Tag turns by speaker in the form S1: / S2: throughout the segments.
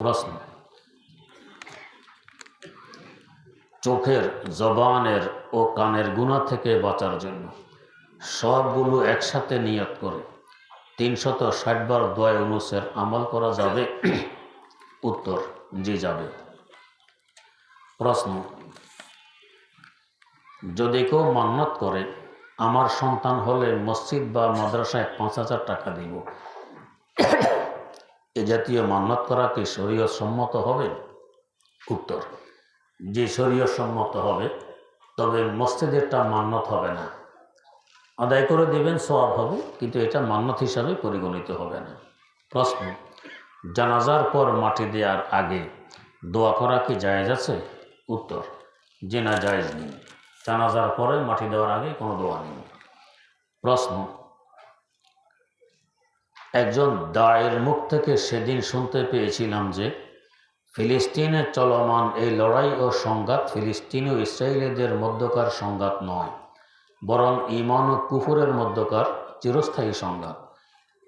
S1: প্রশ্ন, চোখের, জবানের ও কানের গুনাহ থেকে বাঁচার জন্য সবগুলো একসাথে নিয়ত করে 360 বার দোয়া ইউনূসের আমল করা যাবে? উত্তর, জি যাবে। প্রশ্ন, যদি কেউ মান্যত করে আমার সন্তান হলে মসজিদ বা মাদ্রাসায় 5,000 টাকা দিব, এ জাতীয় মান্যত করা কি শরীয়ত সম্মত হবে? উত্তর, যে শরীয়ত সম্মত হবে, তবে মসজিদেরটা মান্যত হবে না। আদায় করে দেবেন, সওয়াব হবে, কিন্তু এটা মান্যত হিসাবে পরিগণিত হবে না। প্রশ্ন, জানাজার পর মাটি দেওয়ার আগে দোয়া করা কি জায়েজ আছে? উত্তর, যে না, জায়েজ নেই। জানাজার পরে মাটি দেওয়ার আগে কোনো দোয়া নেই। প্রশ্ন, একজন দায়ের মুখ থেকে সেদিন শুনতে পেয়েছিলাম যে ফিলিস্তিনের চলমান এই লড়াই ও সংঘাত ফিলিস্তিন ও ইসরায়েলিদের মধ্যকার সংঘাত নয়, বরং ঈমান ও কুফরের মধ্যকার চিরস্থায়ী সংঘাত।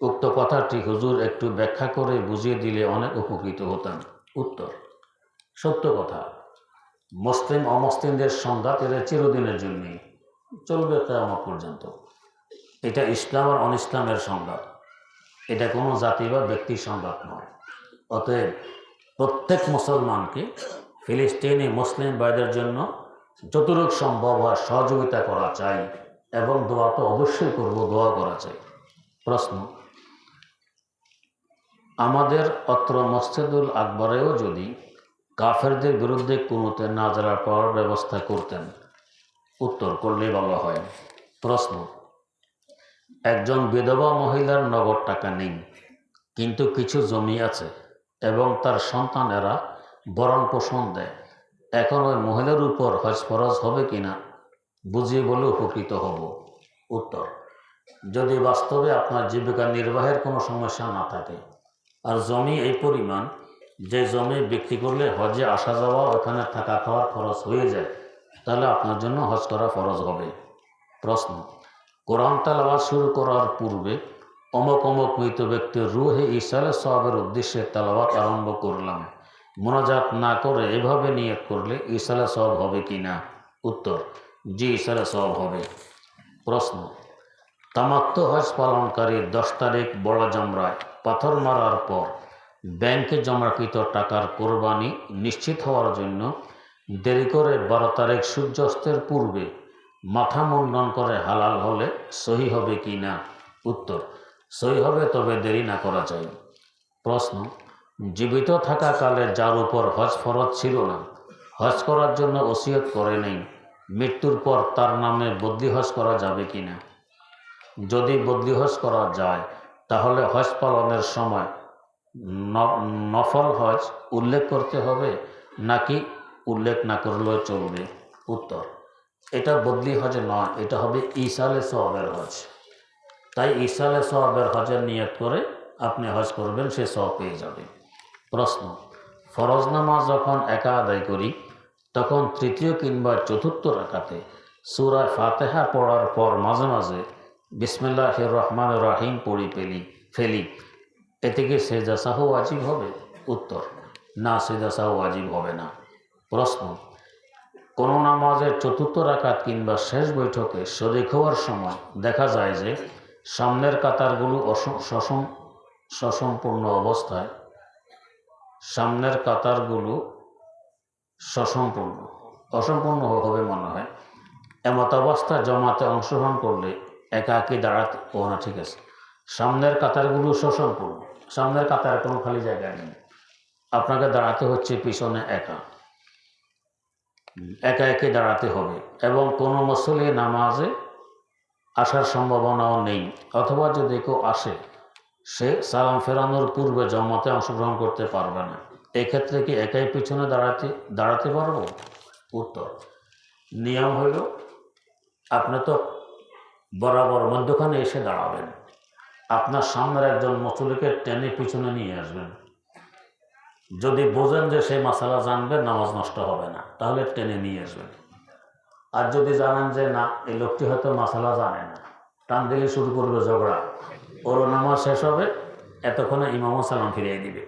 S1: উক্ত কথাটি হুজুর একটু ব্যাখ্যা করে বুঝিয়ে দিলে অনেক উপকৃত হতাম। উত্তর, সত্য কথা। মুসলিম অমুসলিমদের সংঘাত এরা চিরদিনের জন্যই চলবে, কিয়ামত পর্যন্ত। এটা ইসলাম আর অনিসলামের সংঘাত, এটা কোনো জাতি বা ব্যক্তির সংঘাত নয়। অতএব প্রত্যেক মুসলমানকে ফিলিস্তিনি মুসলিম ভাইদের জন্য যতটুকু সম্ভব হয় সহযোগিতা করা চাই, এবং দোয়া তো অবশ্যই করব, দোয়া করা চাই। প্রশ্ন, আমাদের অত্র মসজিদুল আকবরেও যদি কাফেরদের বিরুদ্ধে কুনুতে নাজরা করার ব্যবস্থা করতেন? উত্তর, করলে ভালো হয়। প্রশ্ন, একজন বিধবা মহিলার নগদ টাকা নেই, কিন্তু কিছু জমি আছে এবং তার সন্তানেরা ভরণ পোষণ দেয়। এখন ওই মহিলার উপর হজ ফরজ হবে কিনা বুঝিয়ে বলে উপকৃত হব। উত্তর, যদি বাস্তবে আপনার জীবিকা নির্বাহের কোনো সমস্যা না থাকে আর জমি এই পরিমাণ যে জমি বিক্রি করলে হজে আসা যাওয়া, ওখানে থাকা খাওয়ার খরচ হয়ে যায়, তাহলে আপনার জন্য হজ করা ফরজ হবে। প্রশ্ন, কোরআন তেলাওয়াত শুরু করার পূর্বে অমুক অমুক মৃত ব্যক্তির রূহে ইসালে সওয়াবের উদ্দেশ্যে তেলাওয়াত আরম্ভ করলাম, মোনাজাত না করে এভাবে নিয়ত করলে ইসালে সওয়াব হবে কি না? উত্তর, জি, ইসালে সওয়াব হবে। প্রশ্ন, তামাত্তু হজ পালনকারী 10 তারিখ বড় জমরায় পাথর মারার পর ব্যাংকে জমাকৃত টাকার কোরবানি নিশ্চিত হওয়ার জন্য দেরি করে 12 তারিখ সূর্যাস্তের পূর্বে মাথা মুন্ডন করে হালাল হলে সহি হবে কি না? উত্তর, সহি হবে, তবে দেরি না করা চাই। প্রশ্ন, জীবিত থাকাকালে যার উপর হজ ফরজ ছিল না, হজ করার জন্য ওসিয়ত করে নেই, মৃত্যুর পর তার নামে বদলি হজ করা যাবে কি না? যদি বদলি হজ করা যায়, তাহলে হজ পালনের সময় নফল হজ উল্লেখ করতে হবে, নাকি উল্লেখ না করলেও চলবে? উত্তর, এটা বদলি হজ নয়, এটা হবে ইসালে সওয়াবের হজ। তাই ইসালে সওয়াবের হজের নিয়ত করে আপনি হজ করবেন, সে সওয়াব পেয়ে যাবে। প্রশ্ন, ফরজ নামাজ যখন একা আদায় করি, তখন তৃতীয় কিংবা চতুর্থ রাকাতে সূরা ফাতিহা পড়ার পর মাঝে মাঝে বিসমিল্লাহির রহমানির রহিম পড়ি ফেলি, এতে কি সেজদা সাহু ওয়াজিব হবে? উত্তর, না, সেজদা সাহু ওয়াজিব হবে না। প্রশ্ন, কোনো নামাজের চতুর্থ রাকাত কিংবা শেষ বৈঠকে শরীক হওয়ার সময় দেখা যায় যে সামনের কাতারগুলো সসম্পূর্ণ অবস্থায়, অসম্পূর্ণ হবে মনে হয়, এমত অবস্থায় জমাতে অংশগ্রহণ করলে একাকী দাঁড়াতে, না, ঠিক আছে, সামনের কাতারগুলো সসম্পূর্ণ, সামনের কাতার কোনো খালি জায়গা নেই, আপনাকে দাঁড়াতে হচ্ছে পিছনে একা একে দাঁড়াতে হবে, এবং কোনো মুসল্লি নামাজে আসার সম্ভাবনাও নেই, অথবা যদি কেউ আসে সে সালাম ফেরানোর পূর্বে জমাতে অংশগ্রহণ করতে পারবে না। এক্ষেত্রে কি একাই পিছনে দাঁড়াতে পারবো? উত্তর, নিয়ম হইল আপনি তো বরাবর মধ্যখানে এসে দাঁড়াবেন, আপনার সামনের একজন মুসল্লিকে টেনে পিছনে নিয়ে আসবেন। যদি বোঝেন যে সেই মাসালা জানবে, নামাজ নষ্ট হবে না, তাহলে টেনে নিয়ে আসবেন। আর যদি জানেন যে না, এই লোকটি হয়তো মাসালা জানে না, টান দিলে শুরু করবে ঝগড়া, ওর নামাজ শেষ হবে, এতক্ষণে ইমামও সালাম ফিরিয়ে দিবে।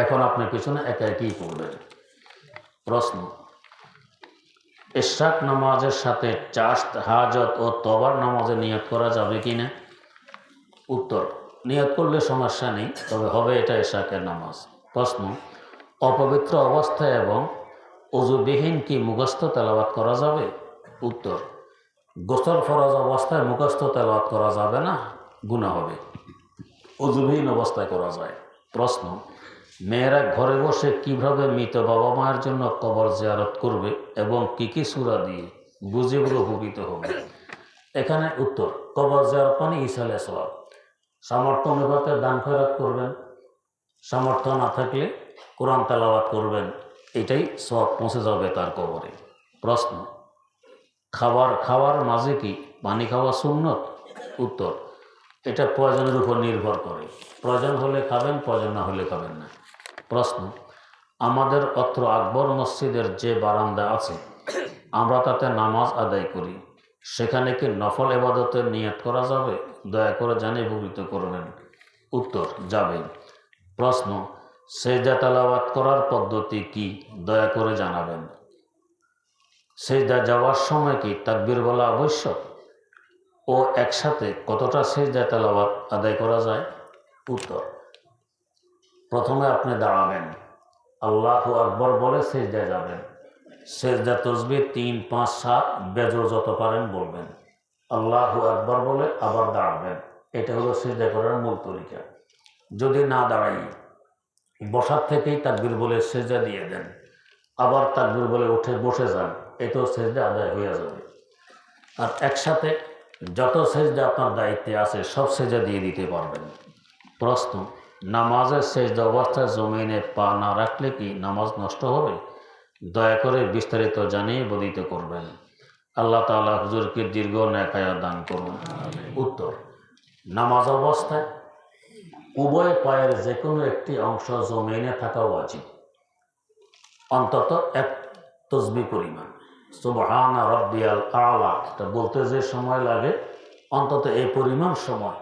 S1: এখন আপনি পিছনে একা একই করবেন। প্রশ্ন, ইশরাক নামাজের সাথে চাষ্ট, হাজত ও তওবার নামাজে নিয়ত করা যাবে কি না? উত্তর, নিয়ত করলে সমস্যা নেই, তবে হবে এটা ইশরাকের নামাজ। প্রশ্ন, অপবিত্র অবস্থায় এবং অজুবিহীন কি মুখস্থ তেলাওয়াত করা যাবে? উত্তর, গোসল ফরজ অবস্থায় মুখস্থ তেলাওয়াত করা যাবে না, গুনাহ হবে। অজুবিহীন অবস্থায় করা যায়। প্রশ্ন, মেয়েরা ঘরে বসে কিভাবে মৃত বাবা মায়ের জন্য কবর জিয়ারত করবে এবং কি কি সূরা দিয়ে বুঝে উপকৃত হবে? এখানে উত্তর, কবর জিয়ারত মানে ইসালে সওয়াব। সামর্থ্য অনুপাতে দান খয়রাত করবেন, সামর্থ্য না থাকলে কোরআন তেলাওয়াত করবেন, এটাই সওয়াব পৌঁছে যাবে তার কবরে। প্রশ্ন, খাওয়ার মাঝে কি পানি খাওয়া সুন্নত? উত্তর, এটা প্রয়োজনের উপর নির্ভর করে, প্রয়োজন হলে খাবেন, প্রয়োজন না হলে খাবেন না। প্রশ্ন, আমাদের অত্র আকবর মসজিদের যে বারান্দা আছে আমরা তাতে নামাজ আদায় করি, সেখানে কি নফল ইবাদতের নিয়ত করা যাবে? দয়া করে জানিয়ে উপকৃত করবেন। উত্তর, যাবে। প্রশ্ন, সেজদা তেলাওয়াত করার পদ্ধতি কি? দয়া করে জানাবেন। সেজদা যাওয়ার সময় কি তাকবীর বলা আবশ্যক ও একসাথে কতটা সেজদা তেলাওয়াত আদায় করা যায়? উত্তর, প্রথমে আপনি দাঁড়াবেন, আল্লাহু আকবর বলে সেজদায় যাবেন। সেজদা তসবিহ 3, 5, 7 বেজোর যত পারেন বলবেন, আল্লাহু আকবর বলে আবার দাঁড়াবেন। এটা হলো সেজদা করার মূল তরিকা। যদি না দাঁড়াই বসার থেকেই তাকবীর বলে সেজদা দিয়ে দেন, আবার তাকবীর বলে উঠে বসে যান, এতেও সেজদা আদায় হয়ে যাবে। আর একসাথে যত সেজদা আপনার দায়িত্বে আছে সব সেজদা দিয়ে দিতে পারবেন। প্রশ্ন, নামাজের সেজদা অবস্থায় জমিনে পা না রাখলে কি নামাজ নষ্ট হবে? দয়া করে বিস্তারিত জানিয়ে বোধিত করবেন। আল্লাহ তাআলা হুজুরকে দীর্ঘ নেক হায়াত দান করুন। উত্তর, নামাজ অবস্থায় উভয় পায়ের যে কোনো একটি অংশ জমিনে থাকা উচিত, অন্তত এক তসবিহ পরিমাণ। সুবহানা রাব্বিয়াল আলা এটা বলতে যে সময় লাগে, অন্তত এই পরিমাণ সময়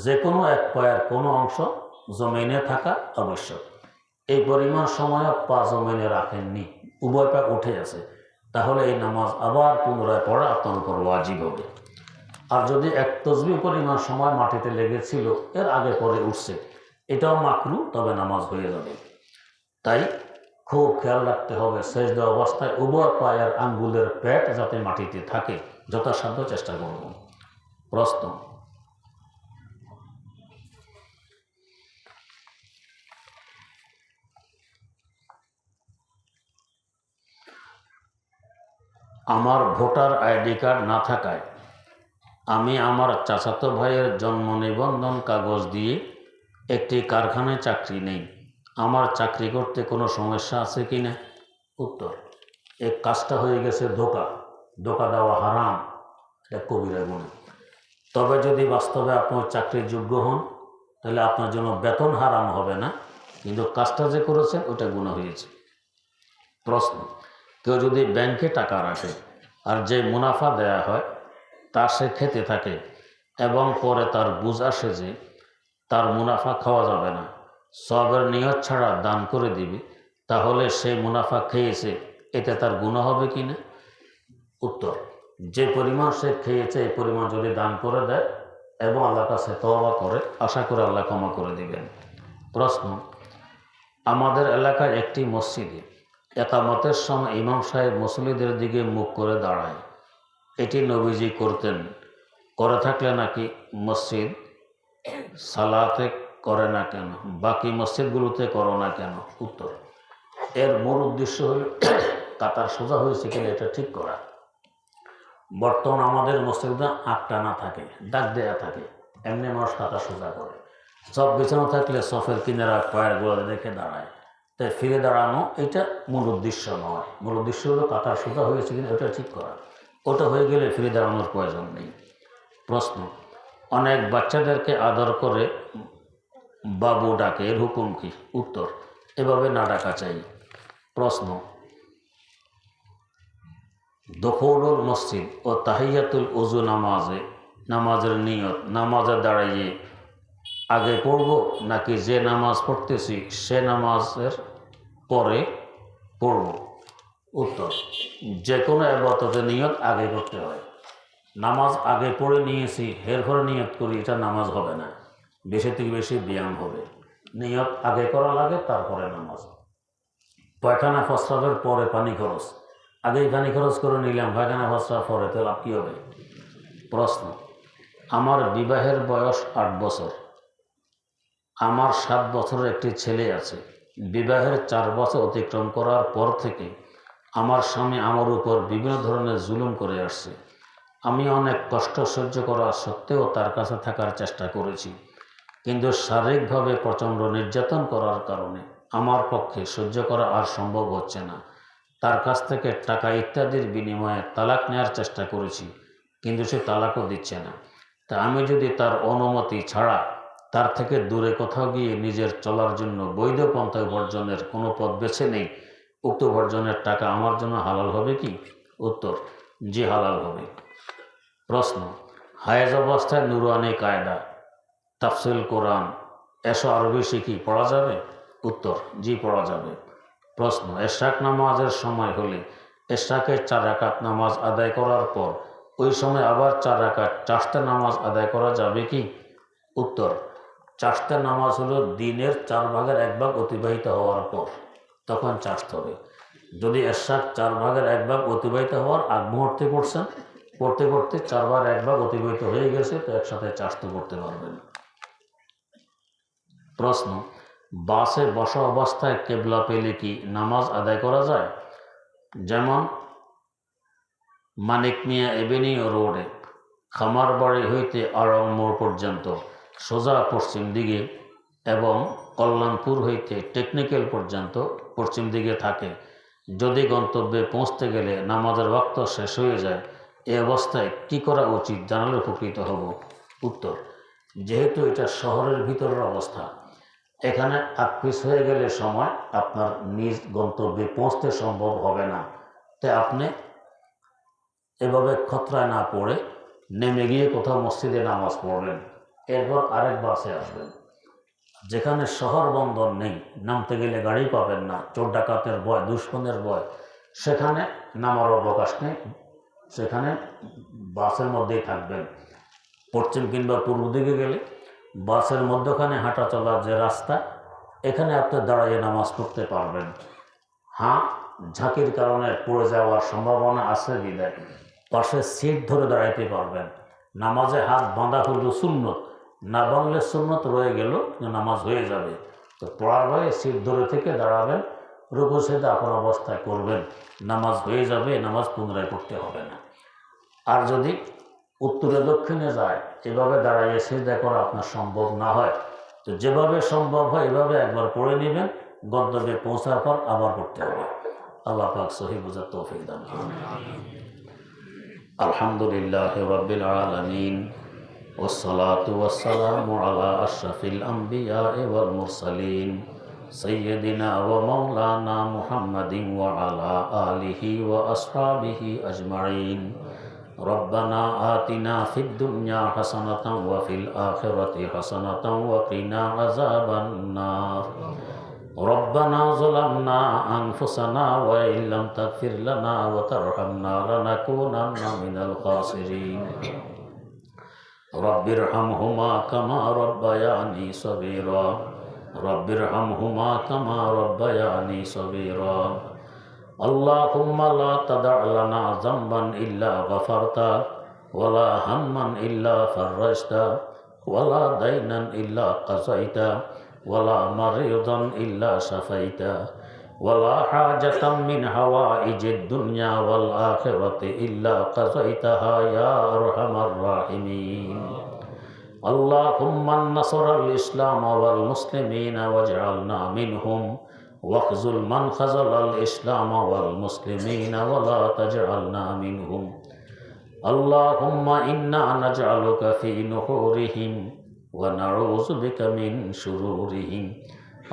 S1: যে কোনো এক পায়ের কোনো অংশ জমিনে থাকা আবশ্যক। এই পরিমাণ সময় পা জমিনে রাখেননি, উভয় পা উঠে আছে, তাহলে এই নামাজ আবার পুনরায় পড়া আপনার উপর ওয়াজিব হবে। আর যদি এক তসবিহ পরিমাণ সময় মাটিতে লেগেছিল, এর আগে পরে উঠছে, এটাও মাকরু, তবে নামাজ হয়ে যাবে। তাই খুব খেয়াল রাখতে হবে সেজদা অবস্থায় উভয় পায়ের আঙ্গুলের পেট যাতে মাটিতে থাকে, যথাসাধ্য চেষ্টা করব। প্রশ্ন, আমার ভোটার আইডি কার্ড না থাকায় আমি আমার চাচাতো ভাইয়ের জন্ম নিবন্ধন কাগজ দিয়ে একটি কারখানায় চাকরি নেই, আমার চাকরি করতে কোনো সমস্যা আছে কি না? উত্তর, এই কাজটা হয়ে গেছে ধোকা দেওয়া হারাম, এটা কবিরা গুনাহ। তবে যদি বাস্তবে আপনার চাকরির যোগ্য হন, তাহলে আপনার জন্য বেতন হারাম হবে না, কিন্তু কাজটা যে করেছেন ওটা গুনাহ হয়েছে। প্রশ্ন, কেউ যদি ব্যাংকে টাকা রাখে আর যে মুনাফা দেয়া হয় তা সে খেতে থাকে এবং পরে তার বুঝ আসে যে তার মুনাফা খাওয়া যাবে না, সওয়াবের নিয়ত ছাড়া দান করে দিবে, তাহলে সে মুনাফা খেয়েছে, এতে তার গুনাহ হবে কি না? উত্তর, যে পরিমাণ সে খেয়েছে এই পরিমাণ যদি দান করে দেয় এবং আল্লাহর কাছে তওবা করে, আশা করে আল্লাহ ক্ষমা করে দিবেন। প্রশ্ন, আমাদের এলাকায় একটি মসজিদে ইকামতের সময় ইমাম সাহেব মুসল্লিদের দিকে মুখ করে দাঁড়ায়, এটি নবীজি করতেন, করে থাকলে নাকি মসজিদ সালাতে করে না কেন, বাকি মসজিদগুলোতে করো না কেন? উত্তর, এর মূল উদ্দেশ্য হল কাতার সোজা হয়েছে কিনা এটা ঠিক করা। বর্তমান আমাদের মসজিদে আটটা না থাকে, দাগ দেয়া থাকে, এমনি মানুষ কাতার সোজা করে। সব বিছানো থাকলে সফের কিনারা পায়ের গোড়া দেখে দাঁড়ায়, তাই ফিরে দাঁড়ানো এটা মূল উদ্দেশ্য নয়। মূল উদ্দেশ্য হলো কাতার সোজা হয়েছে কিনা ওটা ঠিক করা, ওটা হয়ে গেলে ফিরে দাঁড়ানোর প্রয়োজন নেই। প্রশ্ন, অনেক বাচ্চাদেরকে আদর করে বাবু ডাকে, এর হুকুম কি? উত্তর, এভাবে না ডাকা চাই। প্রশ্ন, দখলুল মসজিদ ও তাহিয়াতুল উজু নামাজের নিয়ত নামাজে দাঁড়িয়ে আগে পড়ব নাকি যে নামাজ পড়তেছি সে নামাজের পরে পড়ব? উত্তর, যে কোনো ইবাদতের নিয়ত আগে করতে হয়। নামাজ আগে পড়ে নিয়েছি এরপরে নিয়ত করি, এটা নামাজ হবে না, বেশি থেকে বেশি ব্যায়াম হবে। নিয়ত আগে করা লাগে, তারপরে নামাজ। পায়খানা প্রস্রাবের পরে পানি খরচ, আগেই পানি খরচ করে নিলাম, পায়খানা প্রস্রাব পরে, তো লাভ কী হবে? প্রশ্ন, আমার বিবাহের বয়স 8 বছর, আমার 7 বছরের একটি ছেলে আছে। বিবাহের 4 বছর অতিক্রম করার পর থেকে আমার স্বামী আমার উপর বিভিন্ন ধরনের জুলুম করে আসছে। আমি অনেক কষ্ট সহ্য করা সত্ত্বেও তার কাছে থাকার চেষ্টা করেছি, কিন্তু শারীরিকভাবে প্রচণ্ড নির্যাতন করার কারণে আমার পক্ষে সহ্য করা আর সম্ভব হচ্ছে না। তার কাছ থেকে টাকা ইত্যাদির বিনিময়ে তালাক নেওয়ার চেষ্টা করেছি, কিন্তু সে তালাকও দিচ্ছে না। তা আমি যদি তার অনুমতি ছাড়া তার থেকে দূরে কোথাও গিয়ে নিজের চলার জন্য বৈধ পন্থা উপার্জনের কোনো পথ বেছে নেই, উক্ত উপার্জনের টাকা আমার জন্য হালাল হবে কি? উত্তর, জি হালাল হবে। প্রশ্ন, হায়েজ অবস্থায় নুরানি কায়দা, তাফসিল কোরআন এসব আরবি শিখি পড়া যাবে? উত্তর, জি পড়া যাবে। প্রশ্ন, এশরাক নামাজের সময় হলে এশরাকের 4 রাকাত নামাজ আদায় করার পর ওই সময় আবার 4 রাকাত চাশতা নামাজ আদায় করা যাবে কি? উত্তর, চাশতা নামাজ হলো দিনের 4 ভাগের 1 ভাগ অতিবাহিত হওয়ার পর, তখন চাষত হবে। যদি এশরাক 4 ভাগের 1 ভাগ অতিবাহিত হওয়ার আগ মুহূর্তে পড়ছেন, পড়তে পড়তে 4 ভাগের 1 ভাগ অতিবাহিত হয়ে গেছে, তো একসাথে চাষত করতে পারবেন। প্রশ্ন, বাসে বসা অবস্থায় কেবলা পেলে কি নামাজ আদায় করা যায়? যেমন মানিক মিয়া এভিনিউ রোডে খামারবাড়ি হইতে আড়ং মোড় পর্যন্ত সোজা পশ্চিম দিকে এবং কল্যাণপুর হইতে টেকনিক্যাল পর্যন্ত পশ্চিম দিকে থাকে। যদি গন্তব্যে পৌঁছতে গেলে নামাজের ওয়াক্ত শেষ হয়ে যায়, এই অবস্থায় কি করা উচিত জানালে উপকৃত হব। উত্তর, যেহেতু এটা শহরের ভিতরের অবস্থা, এখানে আকপিস হয়ে গেলে সময় আপনার নিজ গন্তব্যে পৌঁছতে সম্ভব হবে না, তাই আপনি এভাবে খতরায় না পড়ে নেমে গিয়ে কোথাও মসজিদে নামাজ পড়লেন, এরপর আরেক বাসে আসবেন। যেখানে শহর বন্দর নেই, নামতে গেলে গাড়ি পাবেন না, চোর ডাকাতের ভয়, দুশ্মনের ভয়, সেখানে নামার অবকাশ নেই, সেখানে বাসের মধ্যেই থাকবেন। পশ্চিম কিংবা পূর্ব দিকে গেলে বাসের মধ্যখানে হাঁটা চলার যে রাস্তা, এখানে আপনি দাঁড়িয়ে নামাজ পড়তে পারবেন। হ্যাঁ, ঝাঁকির কারণে পড়ে যাওয়ার সম্ভাবনা আছে বিদায় পাশে সিট ধরে দাঁড়াইতে পারবেন। নামাজে হাত বাঁধা হলো সুন্নত, না বাঁধলে সুন্নত রয়ে গেল, নামাজ হয়ে যাবে। তো পড়ার ভয়ে সিট ধরে থেকে দাঁড়াবেন, রুকু সেজদা আপন অবস্থায় করবেন, নামাজ হয়ে যাবে, নামাজ পুনরায় পড়তে হবে না। আর যদি উত্তরে দক্ষিণে যায়, এভাবে দাঁড়াইয়ে সিজদা করা আপনার সম্ভব না হয়, তো যেভাবে সম্ভব হয় এভাবে একবার পড়ে নেবেন, গন্তব্যে পৌঁছার পর আবার পড়তে হবে। আল্লাহ পাক সহি বুঝার তৌফিক দান করুন। আলহামদুলিল্লাহি রাব্বিল আলামিন ওয়াসসালাতু ওয়াসসালামু আলা আশরাফিল আমবিয়া'i ওয়াল মুরসালিন সাইয়্যিদিনা ওয়া মাওলানা মুহাম্মাদিন ওয়া আলা আলিহি ওয়া আসহাবিহি আজমাইন। রব্বানা আতিনা ফিদ দুনিয়া হাসানাতাও ওয়া ফিল আখিরাতি হাসানাতাও ওয়া কিনা আযাবান নার। রব্বানা যালামনা আনফুসানা ওয়া ইল্লাম তাগফির লানা ওয়া তারহামনা লানাকুনান্না মিনাল খাসিরিন। রব্বিরহামহুমা কামা রাব্বায়ানি সগীরা। রব্বিরহামহুমা কামা রাব্বায়ানি সগীরা। আল্লাহুম্মা লা তাদা' লানা যামবান ইল্লা গাফারতা ওয়ালা হাম্মান ইল্লা ফাররাজতা ওয়ালা দাইনান ইল্লা কাযাইতা ওয়ালা মারিদান ইল্লা শাফাইতা ওয়ালা হাজাতাম মিন হাওয়াইজিদ দুনিয়া ওয়াল আখিরাতি ইল্লা কাযাইতাহা ইয়া আরহামার রাহিমিন। আল্লাহুম্মা নাসরাল ইসলাম ওয়াল মুসলিমিনা ওয়াজআলনা মিনহুম واخذل من خذل الإسلام والمسلمين ولا تجعلنا منهم. اللهم إنا نجعلك في نحورهم ونعوذ بك من شرورهم.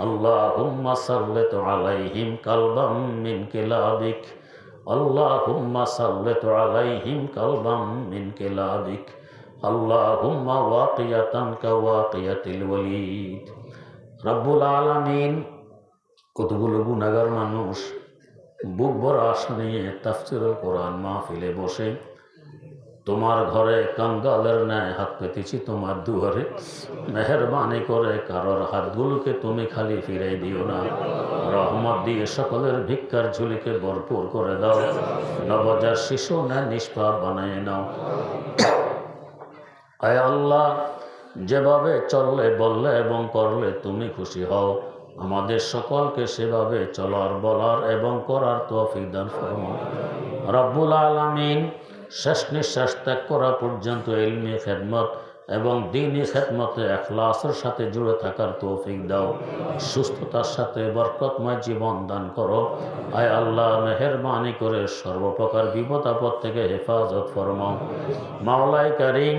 S1: اللهم سلط عليهم كلبا من كلابك. اللهم سلط عليهم كلبا من كلابك আল্লাহুম্মা ওয়াকিয়াতান কাওয়াকিয়াতিল ওয়ালিদ। রব্বুল আলামিন, কতগুলো গুনাহগার মানুষ বুক ভরা আশা নিয়ে তাফসীরুল কোরআন মাহফিলে বসে তোমার ঘরে কাঙ্গালের ন্যায় হাত পেতেছি তোমার দুয়ারে। মেহেরবানি করে কারোর হাতগুলোকে তুমি খালি ফিরাই দিও না, রহমত দিয়ে সকলের ভিক্ষার ঝুলিকে ভরপুর করে দাও। নবজাত শিশু ন্যায় নিষ্পাপ বানিয়ে নাও। আয় আল্লাহ, যেভাবে চললে বললে এবং করলে তুমি খুশি হও, আমাদের সকলকে সেভাবে চলার, বলার এবং করার তৌফিক দান ফরমাও। রব্বুল আলামিন, শেষ নিঃশ্বাস ত্যাগ করা পর্যন্ত ইলমি খেদমত এবং দ্বীনি খেদমতে ইখলাসের সাথে জুড়ে থাকার তৌফিক দাও। সুস্থতার সাথে বরকতময় জীবন দান করো। আয় আল্লাহ, মেহেরবানি করে সর্বপ্রকার বিপদ আপদ থেকে হেফাজত ফরমাও। মাওলাই কারীম,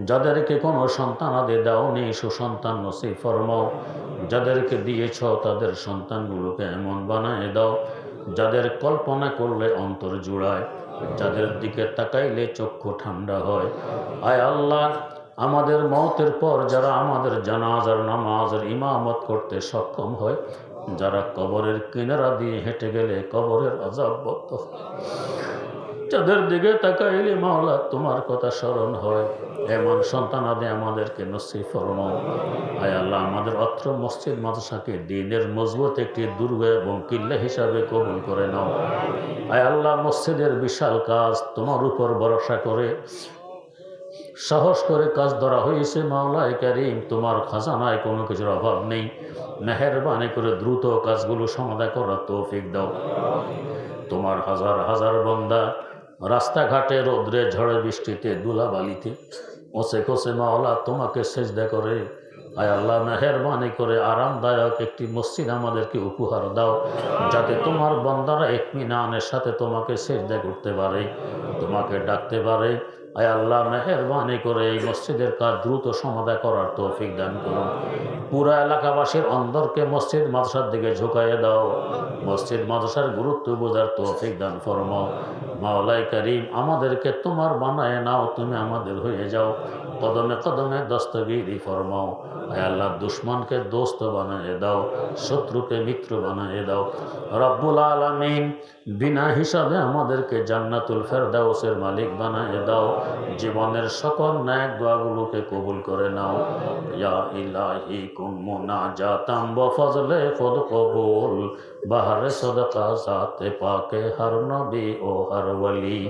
S1: যাদেরকে কোনো সন্তান আদি দাওনি, সুসন্তান নসিব ফরমাও। যাদেরকে দিয়েছ তাদের সন্তানগুলোকে এমন বানায় দাও যাদের কল্পনা করলে অন্তর জুড়ায়, যাদের দিকে তাকাইলে চক্ষু ঠান্ডা হয়। আয় আল্লাহ, আমাদের মওতের পর যারা আমাদের জানাজার নামাজের ইমামত করতে সক্ষম হয়, যারা কবরের কিনারা দিয়ে হেঁটে গেলে কবরের আযাব বন্ধ হয়, যাদের দিকে তাকাইলে মাওলা তোমার কথা স্মরণ হয়, এমন সন্তান আদি আমাদেরকে নসিব ফরমাও। আয় আল্লাহ, আমাদের অত্র মসজিদ মাদ্রাসাকে দ্বীনের মজবুত একটি দুর্গ এবং কিল্লা হিসাবে কবুল করে নাও। আয় আল্লাহ, মসজিদের বিশাল কাজ তোমার উপর ভরসা করে সাহস করে কাজ ধরা হয়েছে। মাওলাই কারীম, তোমার খাজানায় কোনো কিছুর অভাব নেই। মেহেরবানি করে দ্রুত কাজগুলো সমাধা করার তৌফিক দাও। তোমার হাজার হাজার বান্দা রাস্তাঘাটে রৌদ্রে ঝড়ে বৃষ্টিতে ধুলাবালিতে ওসে খসে মাওলা তোমাকে সেজদা করে। আয় আল্লাহ, মেহেরবানি করে আরামদায়ক একটি মসজিদ আমাদেরকে উপহার দাও, যাতে তোমার বান্দারা ইত্মিনানের সাথে তোমাকে সেজদা করতে পারে, তোমাকে ডাকতে পারে। আয় আল্লাহ, মেহেরবানি করে এই মসজিদের কাজ দ্রুত সমাধা করার তৌফিক দান করুন। পুরা এলাকাবাসীর অন্তরকে মসজিদ মাদ্রাসার দিকে ঝুঁকাইয়ে দাও। মসজিদ মাদ্রাসার গুরুত্ব বোঝার তৌফিক দান ফরমাও। মাওলাই কারীম, আমাদেরকে তোমার বানায় নাও, তুমি আমাদের হয়ে যাও। কদমে কদমে দস্তগিরি ফরমাও। আয় আল্লাহ, দুশ্মনকে দোস্ত বানিয়ে দাও, শত্রুকে মিত্র বানিয়ে দাও। রব্বুল আলামিন, বিনা হিসাবে আমাদেরকে জান্নাতুল ফেরদাউসের মালিক বানিয়ে দাও। জীবনের সকল ন্যাক দোয়াগুলোকে কবুল করে নাও। ইয়া ইলাহি কুন মুনাজাতাম ওয়া ফজলে খুদ কবুল, বাহরে সদকা জাতে পাকে হর নবী ও হর ওয়ালি,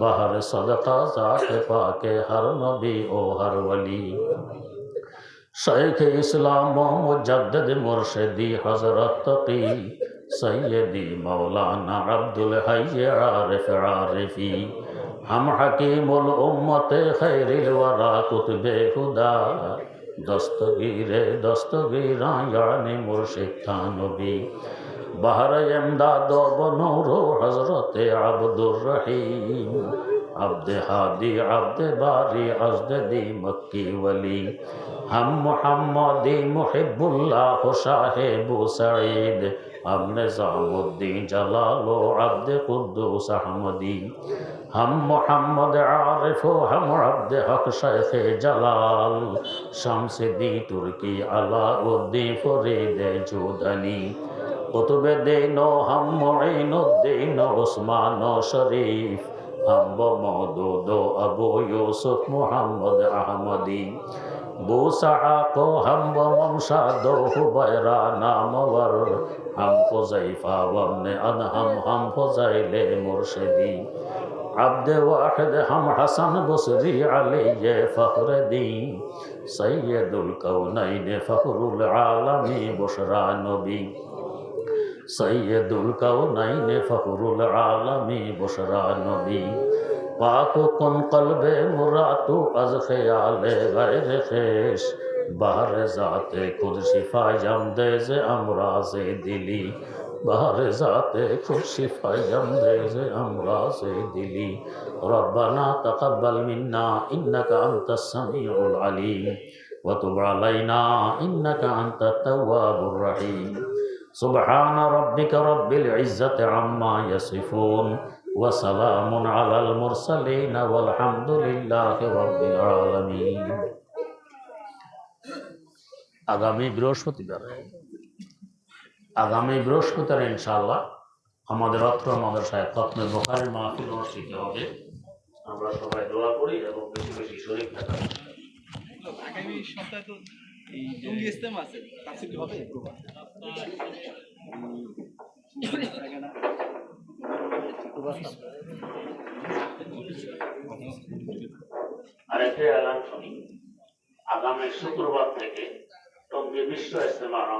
S1: বাহরে সদকা জাতে পাকে হর নবী ও হর ওয়ালি। শাইখ ইসলাম মুজাদ্দিদ মুরশিদি হযরত তকি সৈয়দি মৌলানা আব্দুল হাই আরিফ আরিফি, हम हकीमुल उम्मते खैरिल वरा कुतबे खुदा, दस्तगीरे दस्तगीरा यानी मुर्शिद था नबी, बहर इमदाद बनूरो हजरत अब्दुर रहीम, अब्दे हादी अब्दे बारी अज़दी मक्की वली, हम मुहम्मदी मुहिब्बुल्लाह साहिबु सईद, हम निज़ामुद्दीन जलालो अब्दे कुद्दूस अहमदी, हम मोहम्मद आरिफ हम अब्द हक शेख जलाल, शम्सुद्दीन तुर्की अलाउद्दीन फरीद जोधनी, कुतुब दीनो हम मुईनुद्दीन उस्मान शरीफ, हम मौदूदो अबू यूसुफ मोहम्मद अहमदी, बूसआको हम ममशादो हुबैरा नामवर, हम हुज़ैफा वब्न अदहम हम फुज़ैल मुर्शिदी, अब्द वाहिद हम हसन बसरी अली फ़ख्रुद्दीन, सैयदुल कौनैन फ़ख्रुल आलमी बुशरा नबी, सैयदुल कौनैन फ़ख्रुल आलमी बुशरा नबी, पाक कुन क़ल्बे मुरातु अज़ ख़याले गैर ख़ेश, बहर ज़ाते खुद शिफ़ा यमदेज़ अमराज़ दिली, बहर ज़ाते खुद शिफ़ा यमदेज़ अमराज़ दिली, रब्बना तक़ब्बल मिन्ना इन्नका अंतस समीउल अलीम व तुब अलैना इन्नका अंतत तव्वाबुर रहीम। सुब्हान रब्बिका रब्बिल इज़्ज़ति अम्मा यसिफून ওয়া সালামুন আলাল মুরসালিন ওয়াল হামদুলিল্লাহি রাব্বিল আলামিন। আগামী বৃহস্পতিবার ইনশাআল্লাহ আমাদের অত্র মাদ্রাসায় খতমে বুখারীর মাহফিল অনুষ্ঠিত হবে। আমরা সবাই দোয়া করি এবং বেশি বেশি শরীক থাকি।
S2: আগামী সপ্তাহে তো এই জঙ্গি ইস্তেমা আছে, তাফসীর কি হবে?
S1: আরেকটা এলান শুনি, আগামী শুক্রবার থেকে টঙ্গী বিশ্ব ইস্তেমা